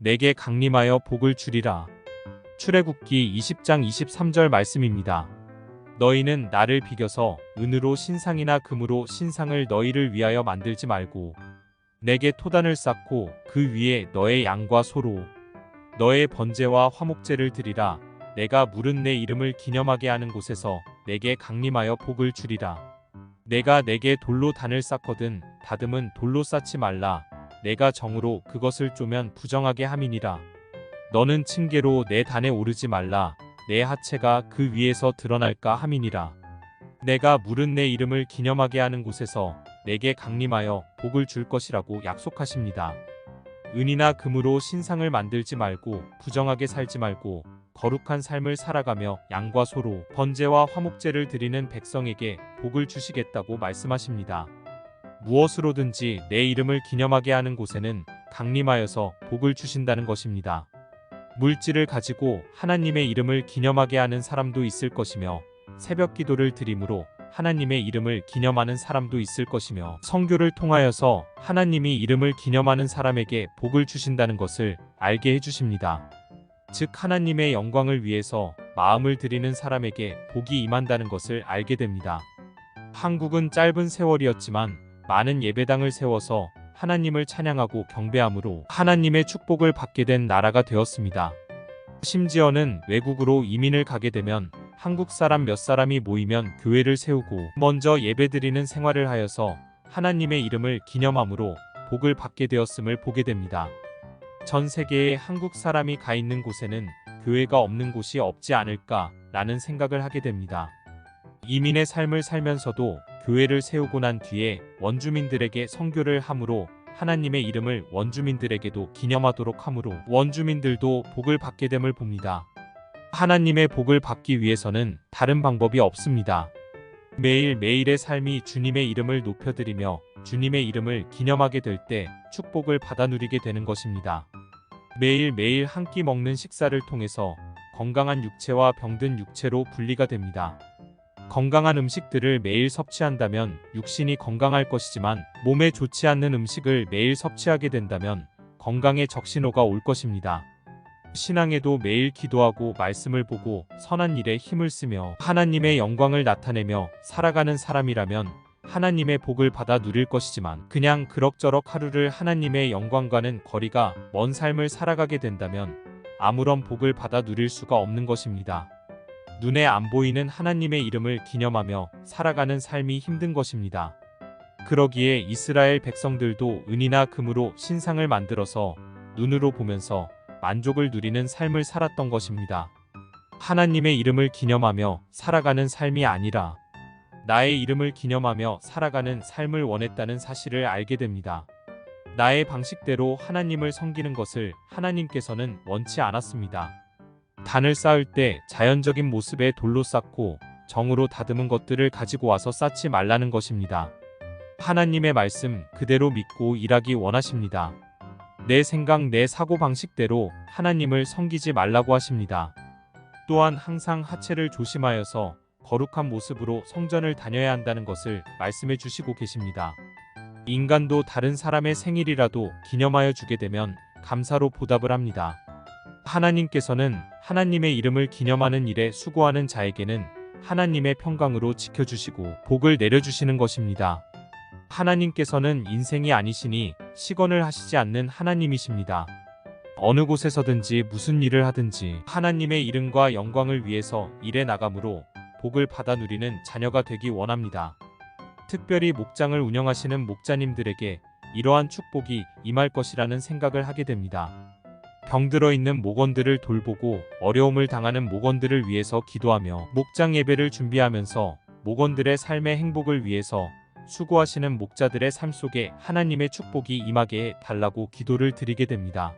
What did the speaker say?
내게 강림하여 복을 주리라. 출애굽기 20장 23절 말씀입니다. 너희는 나를 비겨서 은으로 신상이나 금으로 신상을 너희를 위하여 만들지 말고 내게 토단을 쌓고 그 위에 너의 양과 소로 너의 번제와 화목제를 드리라. 내가 물은 내 이름을 기념하게 하는 곳에서 내게 강림하여 복을 주리라. 내가 내게 돌로 단을 쌓거든 다듬은 돌로 쌓지 말라. 내가 정으로 그것을 쪼면 부정하게 함이니라. 너는 층계로 내 단에 오르지 말라. 내 하체가 그 위에서 드러날까 함이니라. 내가 물은 내 이름을 기념하게 하는 곳에서 내게 강림하여 복을 줄 것이라고 약속하십니다. 은이나 금으로 신상을 만들지 말고 부정하게 살지 말고 거룩한 삶을 살아가며 양과 소로 번제와 화목제를 드리는 백성에게 복을 주시겠다고 말씀하십니다. 무엇으로든지 내 이름을 기념하게 하는 곳에는 강림하여서 복을 주신다는 것입니다. 물질을 가지고 하나님의 이름을 기념하게 하는 사람도 있을 것이며 새벽 기도를 드림으로 하나님의 이름을 기념하는 사람도 있을 것이며 선교를 통하여서 하나님이 이름을 기념하는 사람에게 복을 주신다는 것을 알게 해주십니다. 즉 하나님의 영광을 위해서 마음을 드리는 사람에게 복이 임한다는 것을 알게 됩니다. 한국은 짧은 세월이었지만 많은 예배당을 세워서 하나님을 찬양하고 경배함으로 하나님의 축복을 받게 된 나라가 되었습니다. 심지어는 외국으로 이민을 가게 되면 한국 사람 몇 사람이 모이면 교회를 세우고 먼저 예배드리는 생활을 하여서 하나님의 이름을 기념함으로 복을 받게 되었음을 보게 됩니다. 전 세계에 한국 사람이 가 있는 곳에는 교회가 없는 곳이 없지 않을까라는 생각을 하게 됩니다. 이민의 삶을 살면서도 교회를 세우고 난 뒤에 원주민들에게 선교를 함으로 하나님의 이름을 원주민들에게도 기념하도록 함으로 원주민들도 복을 받게 됨을 봅니다. 하나님의 복을 받기 위해서는 다른 방법이 없습니다. 매일매일의 삶이 주님의 이름을 높여드리며 주님의 이름을 기념하게 될 때 축복을 받아 누리게 되는 것입니다. 매일매일 한 끼 먹는 식사를 통해서 건강한 육체와 병든 육체로 분리가 됩니다. 건강한 음식들을 매일 섭취한다면 육신이 건강할 것이지만 몸에 좋지 않는 음식을 매일 섭취하게 된다면 건강에 적신호가 올 것입니다. 신앙에도 매일 기도하고 말씀을 보고 선한 일에 힘을 쓰며 하나님의 영광을 나타내며 살아가는 사람이라면 하나님의 복을 받아 누릴 것이지만 그냥 그럭저럭 하루를 하나님의 영광과는 거리가 먼 삶을 살아가게 된다면 아무런 복을 받아 누릴 수가 없는 것입니다. 눈에 안 보이는 하나님의 이름을 기념하며 살아가는 삶이 힘든 것입니다. 그러기에 이스라엘 백성들도 은이나 금으로 신상을 만들어서 눈으로 보면서 만족을 누리는 삶을 살았던 것입니다. 하나님의 이름을 기념하며 살아가는 삶이 아니라 나의 이름을 기념하며 살아가는 삶을 원했다는 사실을 알게 됩니다. 나의 방식대로 하나님을 섬기는 것을 하나님께서는 원치 않았습니다. 단을 쌓을 때 자연적인 모습의 돌로 쌓고 정으로 다듬은 것들을 가지고 와서 쌓지 말라는 것입니다. 하나님의 말씀 그대로 믿고 일하기 원하십니다. 내 생각, 내 사고방식대로 하나님을 섬기지 말라고 하십니다. 또한 항상 하체를 조심하여서 거룩한 모습으로 성전을 다녀야 한다는 것을 말씀해 주시고 계십니다. 인간도 다른 사람의 생일이라도 기념하여 주게 되면 감사로 보답을 합니다. 하나님께서는 하나님의 이름을 기념하는 일에 수고하는 자에게는 하나님의 평강으로 지켜주시고 복을 내려주시는 것입니다. 하나님께서는 인생이 아니시니 시건을 하시지 않는 하나님이십니다. 어느 곳에서든지 무슨 일을 하든지 하나님의 이름과 영광을 위해서 일해 나감으로 복을 받아 누리는 자녀가 되기 원합니다. 특별히 목장을 운영하시는 목자님들에게 이러한 축복이 임할 것이라는 생각을 하게 됩니다. 병들어 있는 목원들을 돌보고 어려움을 당하는 목원들을 위해서 기도하며 목장 예배를 준비하면서 목원들의 삶의 행복을 위해서 수고하시는 목자들의 삶 속에 하나님의 축복이 임하게 해 달라고 기도를 드리게 됩니다.